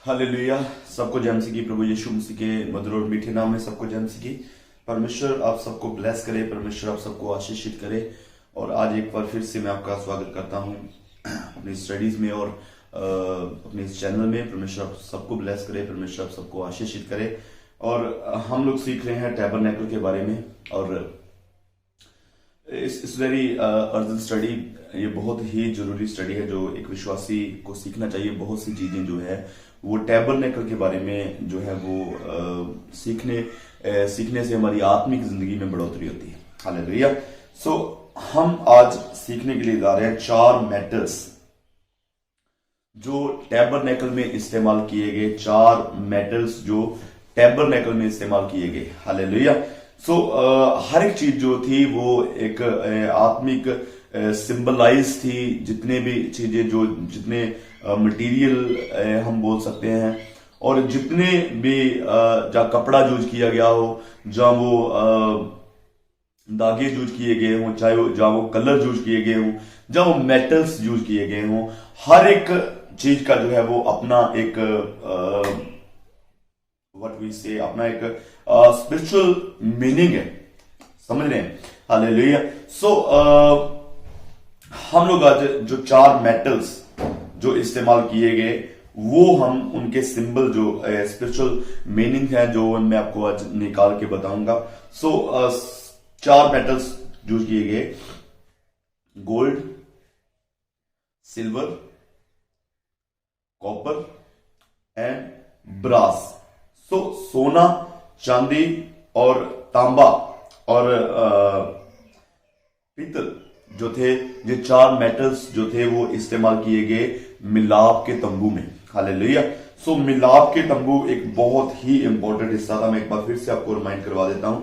Hallelujah. सबको जय मसीह की। प्रभु यीशु मसीह के मधुर और मीठे नाम में सबको जय मसीह की। परमेश्वर आप सबको ब्लेस करे, परमेश्वर आप सबको आशीषित करे। और आज एक बार फिर से मैं आपका स्वागत करता हूं अपनी स्टडीज में और अपने इस चैनल में। परमेश्वर आप सबको ब्लेस करे, परमेश्वर आप सबको आशीषित करे। और हम लोग सीख रहे हैं टैबरनेकल के बारे में। और इस वेरी अर्जेंट स्टडी, ये बहुत ही जरूरी स्टडी है जो एक विश्वासी को सीखना चाहिए। बहुत सी चीजें जो है वो टैबरनेकल के बारे में जो है वो सीखने से हमारी आत्मिक जिंदगी में बढ़ोतरी होती है। हालेलुया। सो हम आज सीखने के लिए जा रहे हैं 4 मेटल्स जो टैबरनेकल में इस्तेमाल किए गए। 4 मेटल्स जो टैबरनेकल में इस्तेमाल किए गए। हालेलुया। सो हर एक चीज जो थी वो एक आत्मिक सिंबलाइज थी। जितने भी चीजें जो जितने मटेरियल हम बोल सकते हैं, और जितने भी जहाँ कपड़ा यूज किया गया हो, जहाँ वो धागे यूज किए गए हों, चाहे वो जहाँ वो कलर यूज किए गए हों, जहाँ वो मेटल्स यूज किए गए हों, हर एक चीज का जो है वो अपना एक अपना एक स्पिरिचुअल मीनिंग है। समझ रहे हैं? हालेलुया। सो हम लोग आज जो 4 मेटल्स जो इस्तेमाल किए गए वो हम उनके सिंबल जो स्पिरिचुअल मीनिंग है जो मैं आपको आज निकाल के बताऊंगा। सो 4 मेटल्स यूज किए गए: gold, silver, copper and brass. So सोना, चांदी और तांबा और पीतल जो थे, ये 4 मेटल्स जो थे वो इस्तेमाल किए गए मिलाप के तंबू में। हालेलुया। सो मिलाप के तंबू एक बहुत ही इंपॉर्टेंट हिस्सा था। मैं एक बार फिर से आपको रिमाइंड करवा देता हूं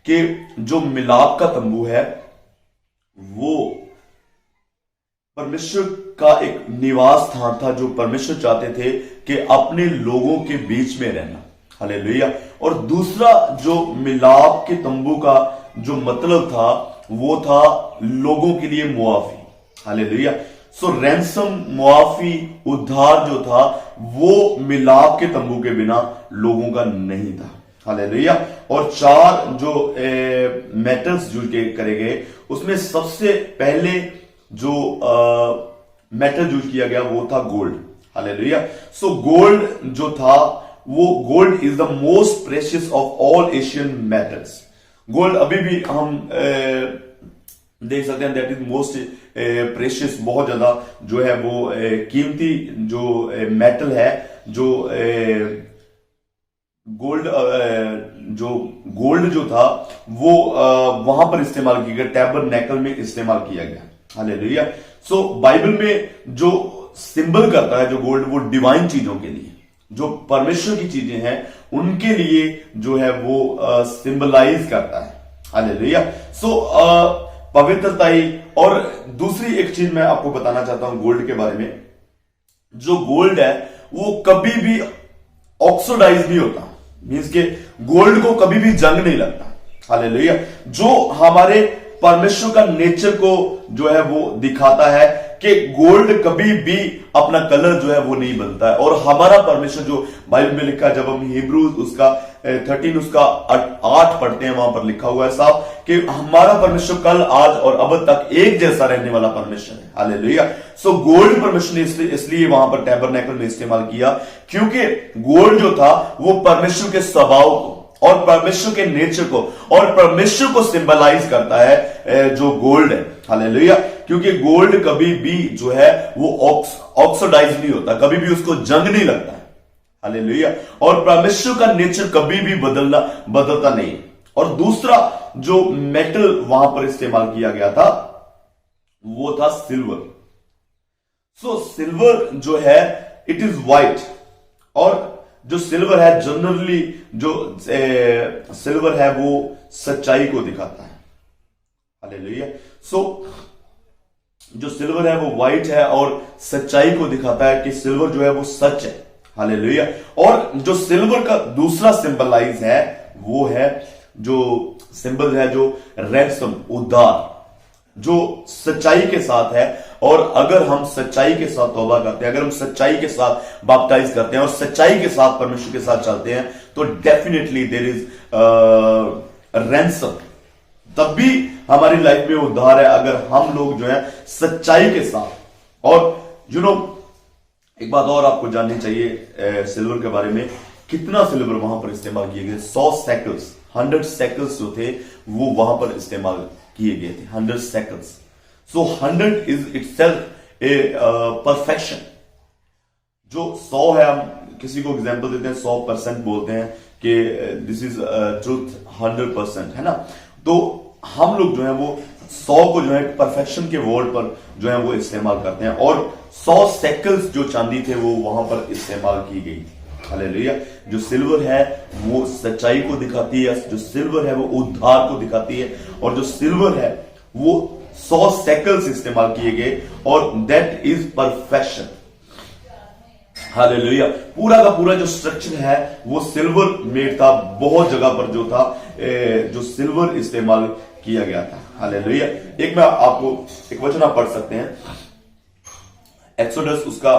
कि जो मिलाप का तंबू है वो परमेश्वर का एक निवास स्थान था, जो परमेश्वर चाहते थे कि अपने लोगों के बीच में रहना। हालेलुया। और दूसरा जो मिलाप के तंबू का जो मतलब था वो था लोगों के लिए मुआफी। हालेलुया। सो रैंसम, मुआफी, उद्धार जो था वो मिलाप के तंबू के बिना लोगों का नहीं था। हालेलुया। और 4 जो मेटल्स यूज करे गए उसमें सबसे पहले जो मेटल यूज किया गया वो था गोल्ड। हालेलुया। सो गोल्ड जो था वो gold is the most precious of all Asian metals. Gold अभी भी हम देख सकते हैं, दैट इज मोस्ट प्रेशियस, बहुत ज्यादा जो है वो कीमती जो मेटल है। जो गोल्ड जो था वो वहां पर इस्तेमाल किया गया, टैबरनेकल में इस्तेमाल किया गया। हालेलुया। सो बाइबल में जो सिंबल करता है जो गोल्ड, वो डिवाइन चीजों के लिए, जो परमेश्वर की चीजें हैं उनके लिए जो है वो सिंबलाइज करता है। हालेलुया। सो पवित्रताई। और दूसरी एक चीज मैं आपको बताना चाहता हूं गोल्ड के बारे में। जो गोल्ड है वो कभी भी ऑक्सीडाइज नहीं होता, मींस के गोल्ड को कभी भी जंग नहीं लगता। हालेलुया। जो हमारे परमेश्वर का नेचर को जो है वो दिखाता है कि गोल्ड कभी भी अपना कलर जो है वो नहीं बदलता है। और हमारा परमेश्वर जो बाइबल में लिखा है, जब हम हिब्रूज उसका 13 उसका 8 पढ़ते हैं, वहां पर लिखा हुआ है साफ कि हमारा परमेश्वर कल, आज और अब तक एक जैसा रहने वाला परमेश्वर है। हालेलुया। सो गोल्ड परमेश्वर ने इसलिए वहां पर टैबरनेकल में इस्तेमाल किया क्योंकि गोल्ड जो था वो परमेश्वर के स्वभाव को और परमेश्वर के नेचर को और परमेश्वर को सिंबलाइज करता है जो गोल्ड है। हालेलुया। क्योंकि गोल्ड कभी भी जो है वो ऑक्सीडाइज नहीं होता, कभी भी उसको जंग नहीं लगता है। हालेलुया। और परमेश्वर का नेचर कभी भी बदलता नहीं। और दूसरा जो मेटल वहां पर इस्तेमाल किया गया था वो था सिल्वर। सो सिल्वर जो है इट इज व्हाइट। और जो सिल्वर है, जनरली जो सिल्वर है वो सच्चाई को दिखाता है। हालेलुया। सो जो सिल्वर है वो व्हाइट है और सच्चाई को दिखाता है कि सिल्वर जो है वो सच है। हालेलुया। और जो सिल्वर का दूसरा सिंबलाइज है वो है जो सिंबल है जो रैंसम, उद्धार, जो सच्चाई के साथ है और अगर हम सच्चाई के साथ तौबा करते हैं, अगर हम सच्चाई के साथ बैप्टाइज करते हैं और सच्चाई के साथ परमेश्वर के साथ चलते हैं, तो डेफिनेटली देयर इज रैंसम, तब भी हमारी लाइफ में उद्धार है अगर हम लोग जो है सच्चाई के साथ। और एक बात और आपको जाननी चाहिए सिल्वर के बारे में, कितना सिल्वर वहां पर इस्तेमाल किए गए, 100 सैकल्स, 100 सैकल्स जो थे वो वहां पर इस्तेमाल किए गए थे, 100 सैकल्स। सो 100 इज इटसेल्फ ए परफेक्शन। जो 100 है, हम किसी को एग्जांपल देते हैं, 100% बोलते हैं कि दिस इज ट्रूथ 100%, है ना। तो हम लोग जो है वो 100 को जो है परफेक्शन के वर्ड पर जो है वो इस्तेमाल करते हैं, और 100 सैकल्स जो चांदी थे वो वहां पर इस्तेमाल की गई। हालेलुया। जो सिल्वर है वो सच्चाई को दिखाती है, जो सिल्वर है वो उद्धार को दिखाती है, और जो सिल्वर है वो 100 सैकल्स इस्तेमाल किए गए, और दैट इज परफेक्शन। हालेलुया। पूरा का पूरा जो स्ट्रक्चर है वो सिल्वर मेड था, बहुत जगह पर जो था जो सिल्वर इस्तेमाल किया गया था। हालेलुया। एक मैं आपको एक वचन आप पढ़ सकते हैं, एक्सोडस उसका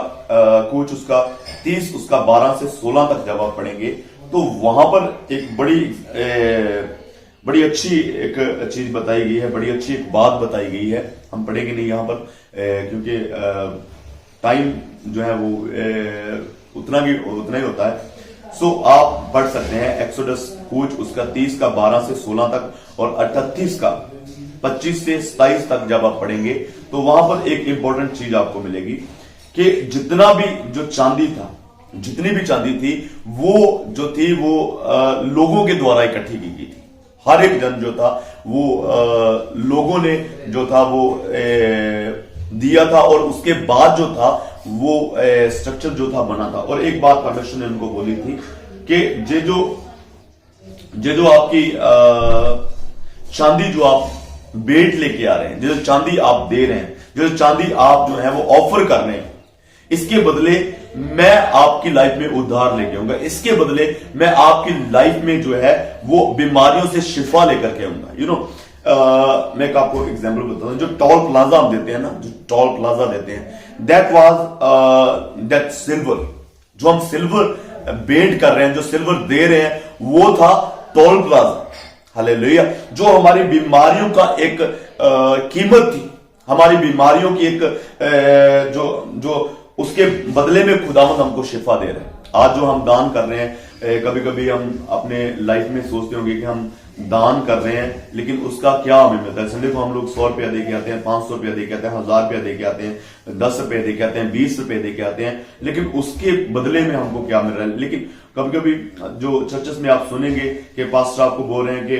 कुछ उसका 30 उसका 12 से 16 तक जब आप पढ़ेंगे तो वहां पर एक बड़ी अच्छी एक चीज बताई गई है, बड़ी अच्छी एक बात बताई गई है। हम पढ़ेंगे नहीं यहां पर क्योंकि टाइम जो है वो उतना ही होता है। सो आप पढ़ सकते हैं एक्सोडस कुछ उसका 30 का 12 से 16 तक, और 38 का 25 से 27 तक जब आप पढ़ेंगे तो वहां पर एक इंपॉर्टेंट चीज आपको मिलेगी कि जितना भी जो चांदी था, जितनी भी चांदी थी वो जो थी वो लोगों के द्वारा इकट्ठी की गई थी। हर एक जन जो था वो लोगों ने जो था वो दिया था, और उसके बाद जो था वो स्ट्रक्चर जो था बना था। और एक बात परमेश्वर ने उनको बोली थी कि जे जो आपकी चांदी जो आप बेट लेके आ रहे हैं, जो चांदी आप दे रहे हैं, जो चांदी आप जो है वो ऑफर कर रहे हैं, इसके बदले मैं आपकी लाइफ में उद्धार लेके आऊंगा, इसके बदले मैं आपकी लाइफ में जो है वो बीमारियों से शिफा लेकर के आऊंगा। मैं आपको एग्जांपल बताता हूं, जो टॉल प्लाजा हम देते हैं ना, जो टॉल प्लाजा देते हैं, दैट वाज दैट सिल्वर, जो हम सिल्वर बेट कर रहे हैं, जो सिल्वर दे रहे हैं, वो था टॉल प्लाजा। हालेलुया। जो हमारी बीमारियों का एक कीमत थी, हमारी बीमारियों की एक जो उसके बदले में खुदावंद हमको शिफा दे रहे हैं। आज जो हम दान कर रहे हैं, कभी कभी हम अपने लाइफ में सोचते होंगे कि हम दान कर रहे हैं, लेकिन उसका क्या हमें मिलता है। संडे को हम लोग 100 रुपया दे के आते हैं, 500 रुपया दे के आते हैं, 1000 रुपया दे के आते हैं, 10 रुपए दे के आते हैं, 20 रुपए दे के आते हैं, लेकिन उसके बदले में हमको क्या मिल रहा है। लेकिन कभी कभी जो चर्चेस में आप सुनेंगे कि पास्टर आपको बोल रहे हैं कि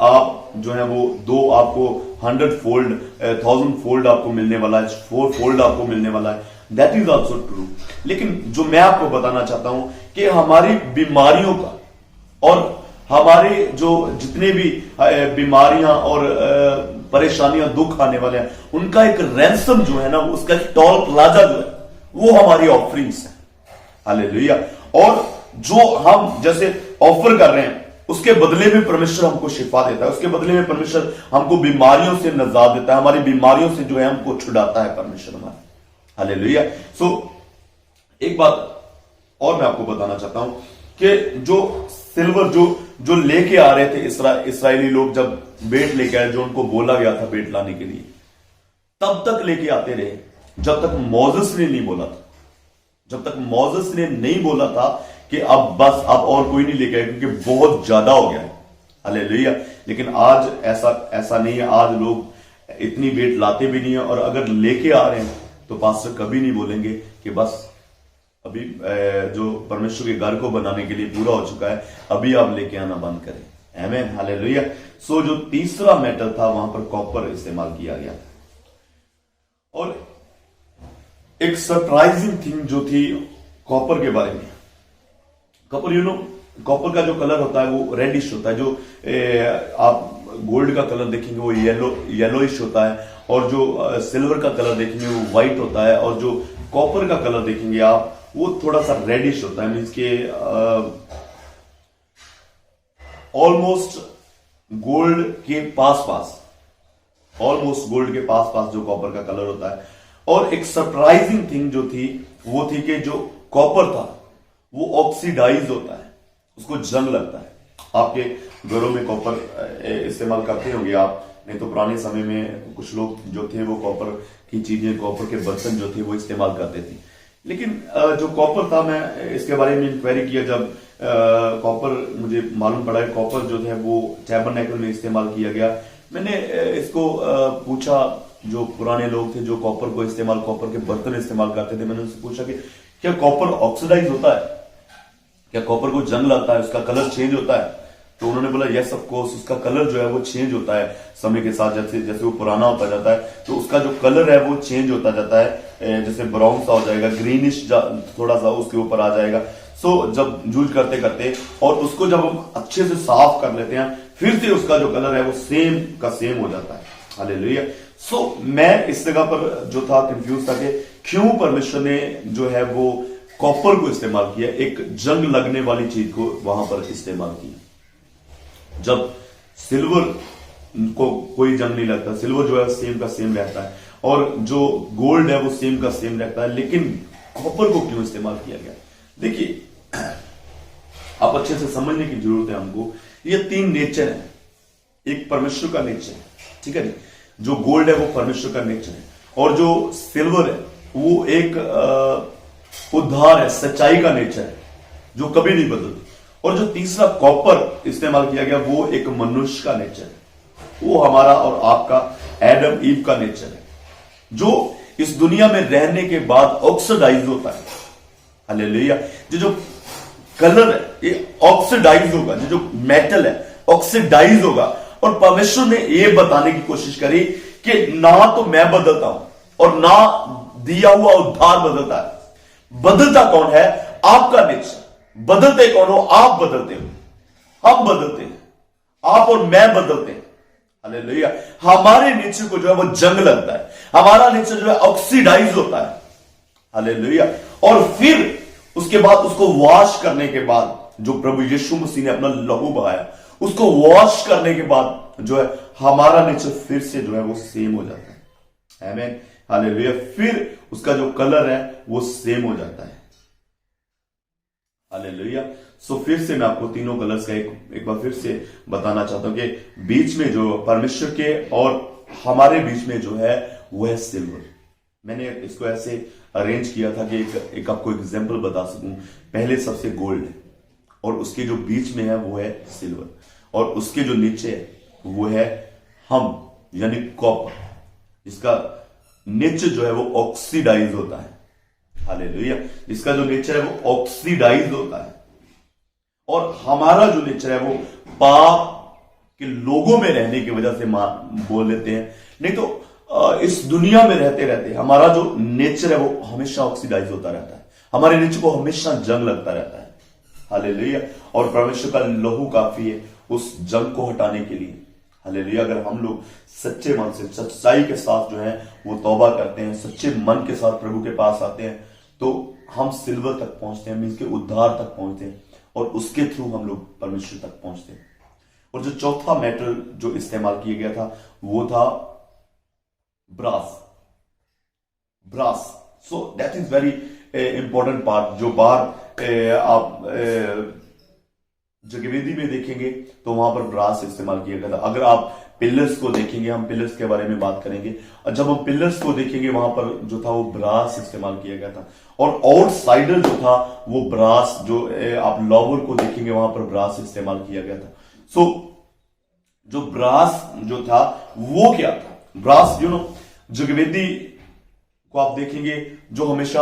आप जो है वो आपको 100 फोल्ड 1000 फोल्ड आपको मिलने वाला है, 4 फोल्ड आपको मिलने वाला है। That is also true. लेकिन जो मैं आपको बताना चाहता हूं कि हमारी बीमारियों का और हमारे जो जितने भी बीमारियां और परेशानियां, दुख आने वाले हैं, उनका एक रैंसम जो है ना, उसका टॉल प्लाजा जो है वो हमारी ऑफरिंग्स है। हालेलुया। और जो हम जैसे ऑफर कर रहे हैं उसके बदले में परमेश्वर हमको शिफा देता है, उसके बदले में परमेश्वर हमको बीमारियों से निजात देता है, हमारी बीमारियों से जो है हमको छुड़ाता है परमेश्वर हमारे। हालेलुया। सो एक बात और मैं आपको बताना चाहता हूं कि जो सिल्वर जो लेके आ रहे थे इसराइली लोग, जब बेट लेके आए, जो उनको बोला गया था बेट लाने के लिए, तब तक लेके आते रहे जब तक मोसेस ने नहीं बोला था, जब तक मोसेस ने नहीं बोला था कि अब बस अब और कोई नहीं लेके आए क्योंकि बहुत ज्यादा हो गया है। हालेलुया। लेकिन आज ऐसा नहीं है। आज लोग इतनी बेट लाते भी नहीं है, और अगर लेके आ रहे हैं तो पास्टर कभी नहीं बोलेंगे कि बस अभी जो परमेश्वर के घर को बनाने के लिए पूरा हो चुका है, अभी आप लेके आना बंद करें। आमीन। हालेलुया। सो जो तीसरा मेटल था वहां पर कॉपर इस्तेमाल किया गया, और एक सरप्राइजिंग थिंग जो थी कॉपर के बारे में, कॉपर कॉपर का जो कलर होता है वो रेडिश होता है। जो आप गोल्ड का कलर देखेंगे वो येलोइश होता है, और जो सिल्वर का कलर देखेंगे वो व्हाइट होता है, और जो कॉपर का कलर देखेंगे आप वो थोड़ा सा रेडिश होता है, मीन्स के ऑलमोस्ट गोल्ड के पास ऑलमोस्ट गोल्ड के पास पास जो कॉपर का कलर होता है। और एक सरप्राइजिंग थिंग जो थी वो थी कि जो कॉपर था वो ऑक्सीडाइज होता है, उसको जंग लगता है। आपके घरों में कॉपर इस्तेमाल करते होंगे आप, नहीं तो पुराने समय में कुछ लोग जो थे वो कॉपर की चीजें, कॉपर के बर्तन जो थे वो इस्तेमाल करते थे। लेकिन जो कॉपर था, मैं इसके बारे में इंक्वायरी किया जब कॉपर मुझे मालूम पड़ा है कॉपर जो है वो टैबरनेकल में इस्तेमाल किया गया। मैंने इसको पूछा, जो पुराने लोग थे जो कॉपर को इस्तेमाल, कॉपर के बर्तन इस्तेमाल करते थे, मैंने उनसे पूछा कि क्या कॉपर ऑक्सीडाइज होता है, क्या कॉपर को जंग लगता है, उसका कलर चेंज होता है? तो उन्होंने बोला यस ऑफ कोर्स, उसका कलर जो है वो चेंज होता है समय के साथ, जैसे जैसे वो पुराना होता जाता है तो उसका जो कलर है वो चेंज होता जाता है, जैसे ब्राउन सा हो जाएगा, ग्रीनिश थोड़ा सा उसके ऊपर आ जाएगा। सो जब यूज करते करते और उसको जब हम अच्छे से साफ कर लेते हैं, फिर से उसका जो कलर है वो सेम का सेम हो जाता है। हालेलुया। सो मैं इस जगह पर जो था कंफ्यूज था कि क्यों परमेश्वर ने जो है वो कॉपर को इस्तेमाल किया, एक जंग लगने वाली चीज को वहां पर इस्तेमाल किया। जब सिल्वर को कोई जंग नहीं लगता, सिल्वर जो है सेम का सेम रहता है और जो गोल्ड है वो सेम का सेम रहता है, लेकिन कॉपर को क्यों इस्तेमाल किया गया? देखिए, आप अच्छे से समझने की जरूरत है हमको। ये तीन नेचर है, एक परमेश्वर का नेचर है, ठीक है, जो गोल्ड है वो परमेश्वर का नेचर है, और जो सिल्वर है वो एक उद्धार है, सच्चाई का नेचर है जो कभी नहीं बदलती। और जो तीसरा कॉपर इस्तेमाल किया गया वो एक मनुष्य का नेचर है, वो हमारा और आपका एडम ईव का नेचर है, जो इस दुनिया में रहने के बाद ऑक्सीडाइज होता है। हालेलुया। जो कलर है ये ऑक्सीडाइज होगा, जो मेटल है ऑक्सीडाइज होगा। और परमेश्वर ने यह बताने की कोशिश करी कि ना तो मैं बदलता हूं और ना दिया हुआ उद्धार बदलता है। बदलता कौन है? आपका नेचर। बदलते कौन हो? आप बदलते हो, हम बदलते हैं, आप और मैं बदलते हैं। हालेलुया। हमारे नेचर को जो है वो जंग लगता है, हमारा नेचर जो है ऑक्सीडाइज होता है। हालेलुया। और फिर उसके बाद उसको वॉश करने के बाद, जो प्रभु यीशु मसीह ने अपना लहू बहाया, उसको वॉश करने के बाद जो है हमारा नेचर फिर से जो है वो सेम हो जाता है। आमीन। हालेलुया। फिर उसका जो कलर है वो सेम हो जाता है। हालेलुया। सो फिर से मैं आपको तीनों कलर्स का एक बार फिर से बताना चाहता हूं कि बीच में जो परमेश्वर के और हमारे बीच में जो है वो है सिल्वर। मैंने इसको ऐसे अरेंज किया था कि एक आपको एग्जांपल बता सकूं। पहले सबसे गोल्ड है और उसके जो बीच में है वो है सिल्वर, और उसके जो नीचे है वो है हम, यानी कॉपर, जिसका नेचर जो है वो ऑक्सीडाइज होता है। हालेलुया। इसका जो नेचर है वो ऑक्सीडाइज होता है, और हमारा जो नेचर है वो पाप के लोगों में रहने की वजह से बोल लेते हैं, नहीं तो इस दुनिया में रहते रहते हमारा जो नेचर है वो हमेशा ऑक्सीडाइज होता रहता है, हमारे नेचर को हमेशा जंग लगता रहता है। हालेलुया। और परमेश्वर का लहू काफी है उस जंग को हटाने के लिए। हालेलुया। अगर हम लोग सच्चे मन से, सच्चाई के साथ जो है वो तौबा करते हैं, सच्चे मन के साथ प्रभु के पास आते हैं, तो हम सिल्वर तक पहुंचते हैं, मीन्स के उद्धार तक पहुंचते हैं, और उसके थ्रू हम लोग परमेश्वर तक पहुंचते हैं। और जो चौथा मेटल जो इस्तेमाल किया गया था वो था brass. Brass. So that is very important part. जो बार आप जगवेदी में देखेंगे तो वहां पर ब्रास इस्तेमाल किया गया था। अगर आप पिलर्स को देखेंगे, हम पिलर्स के बारे में बात करेंगे, और जब हम पिलर्स को देखेंगे वहां पर जो था वो ब्रास इस्तेमाल किया गया था। और आउटसाइडर जो था वो ब्रास, जो आप लॉवर को देखेंगे वहां पर ब्रास इस्तेमाल किया गया था। सो जो ब्रास जो था वो क्या था? ब्रास जगवेदी को आप देखेंगे जो हमेशा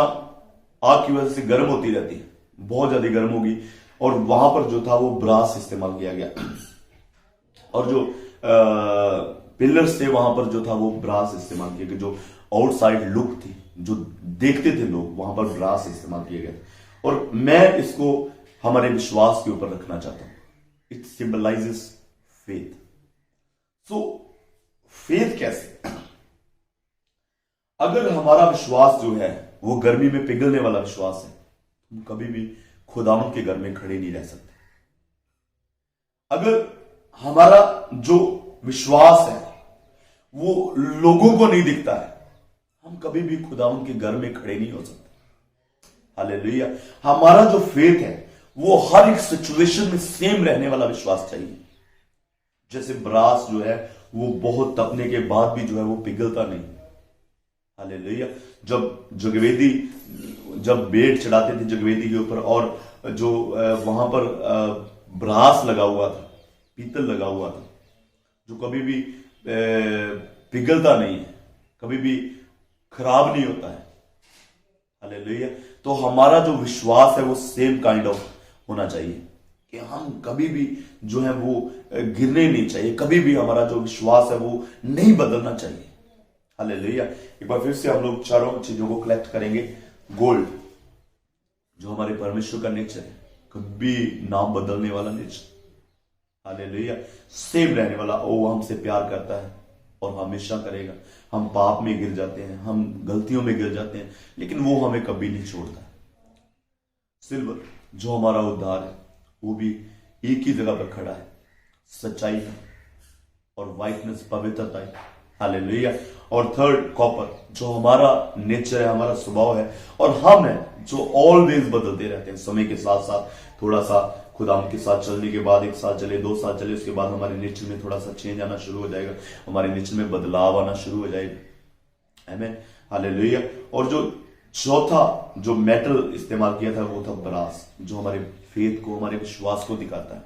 आग की वजह से गर्म होती रहती है, बहुत ज्यादा गर्म होगी, और वहां पर जो था वो ब्रास इस्तेमाल किया गया। और जो पिलर्स थे वहां पर जो था वो ब्रास इस्तेमाल किया गया। जो आउटसाइड लुक थी, जो देखते थे लोग, वहां पर ब्रास इस्तेमाल किया गया। और मैं इसको हमारे विश्वास के ऊपर रखना चाहता हूं। It symbolizes faith. So faith कैसे? अगर हमारा विश्वास जो है वो गर्मी में पिघलने वाला विश्वास है, हम कभी भी खुदावंद के घर में खड़े नहीं रह सकते। अगर हमारा जो विश्वास है वो लोगों को नहीं दिखता है, हम कभी भी खुदावंद के घर में खड़े नहीं हो सकते। हालेलुया। हमारा जो फेथ है वो हर एक सिचुएशन में सेम रहने वाला विश्वास चाहिए। जैसे ब्रास जो है वो बहुत तपने के बाद भी जो है वो पिघलता नहीं। हालेलुया। जब बेट चढ़ाते थे जगवेदी के ऊपर, और जो वहां पर ब्रास लगा हुआ था, पीतल लगा हुआ था, जो कभी भी पिघलता नहीं है, कभी भी खराब नहीं होता है। हालेलुया। तो हमारा जो विश्वास है वो सेम काइंड ऑफ होना चाहिए कि हम कभी भी जो है वो गिरने नहीं चाहिए, कभी भी हमारा जो विश्वास है वो नहीं बदलना चाहिए। हालेलुया। एक बार फिर से हम लोग चारों चीजों को कलेक्ट करेंगे। गोल्ड जो हमारे परमेश्वर का नेचर है, कभी नाम बदलने वाला नेचर। हालेलुया। सेम रहने वाला। वो हमसे प्यार करता है और हमेशा करेगा। हम पाप में गिर जाते हैं, हम गलतियों में गिर जाते हैं, लेकिन वो हमें कभी नहीं छोड़ता। सिल्वर जो हमारा उद्धार है वो भी एक ही जगह पर खड़ा है, सच्चाई में, और वाइटनेस पवित्रता है। हालेलुया। और थर्ड कॉपर जो हमारा नेचर है, हमारा स्वभाव है, और हम है जो ऑलवेज बदलते रहते हैं समय के साथ साथ। थोड़ा सा खुदाम के साथ चलने के बाद 1 साल चले, 2 साल चले, उसके बाद हमारे नेचर में थोड़ा सा चेंज आना शुरू हो जाएगा, हमारे नेचर में बदलाव आना शुरू हो जाएगा। आमीन। हालेलुया। और जो चौथा जो मेटल इस्तेमाल किया था वो था ब्रास, जो हमारे फेथ को, हमारे विश्वास को दिखाता है,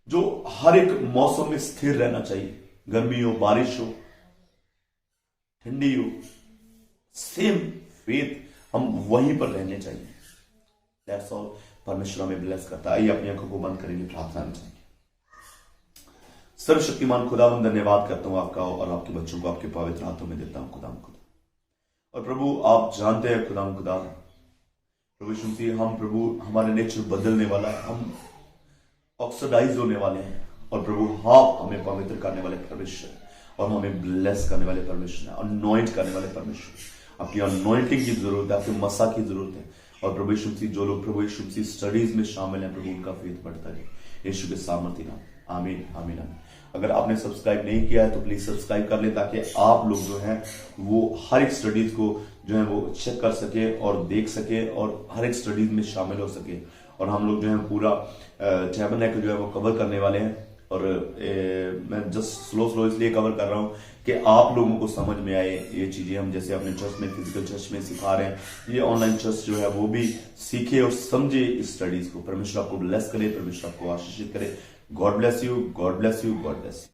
जो हर एक मौसम में स्थिर रहना चाहिए। गर्मी हो, बारिश हो, ठंडी हो, सेम फेथ हम वहीं पर रहने चाहिए। That's all. परमेश्वर हमें ब्लेस करता है। आइए अपनी आंखों को बंद करेंगे, प्रार्थना में जाएंगे। सर्वशक्तिमान खुदावंद, धन्यवाद करता हूं आपका और आपके बच्चों को आपके पवित्र हाथों में देता हूं खुदा। और प्रभु आप जानते हैं खुदा प्रभु यीशु मसीह, हम प्रभु हमारे नेचर बदलने वाला है, हम ऑक्सीडाइज होने वाले हैं, और प्रभु आप हमें पवित्र करने वाले परमेश्वर और हमें ब्लेस करने वाले परमेश्वर, अनॉइंट करने वाले परमेश्वर। आपकी अनॉइंटिंग की जरूरत है, आपके मसा की जरूरत है। और प्रभु यीशु मसीह, जो लोग प्रभु यीशु मसीह स्टडीज में शामिल हैं, प्रभु उनका फेथ बढ़ता है यीशु के सामर्थ्य नाम। आमीन आमीन आमीन। अगर आपने सब्सक्राइब नहीं किया है तो प्लीज सब्सक्राइब कर ले, ताकि आप लोग जो हैं वो हर एक स्टडीज को जो है वो चेक कर सके और देख सके और हर एक स्टडीज में शामिल हो सके। और हम लोग जो है पूरा टैबरनेकल जो है वो कवर करने वाले हैं। और मैं जस्ट स्लो इसलिए कवर कर रहा हूं कि आप लोगों को समझ में आए ये चीजें। हम जैसे अपने चर्च में, फिजिकल चर्च में सिखा रहे हैं, ये ऑनलाइन चर्च जो है वो भी सीखे और समझे इस स्टडीज को। परमेश्वर आपको ब्लेस करे, परमेश्वर आपको आशीषित करे। God bless you, God bless you, God bless you.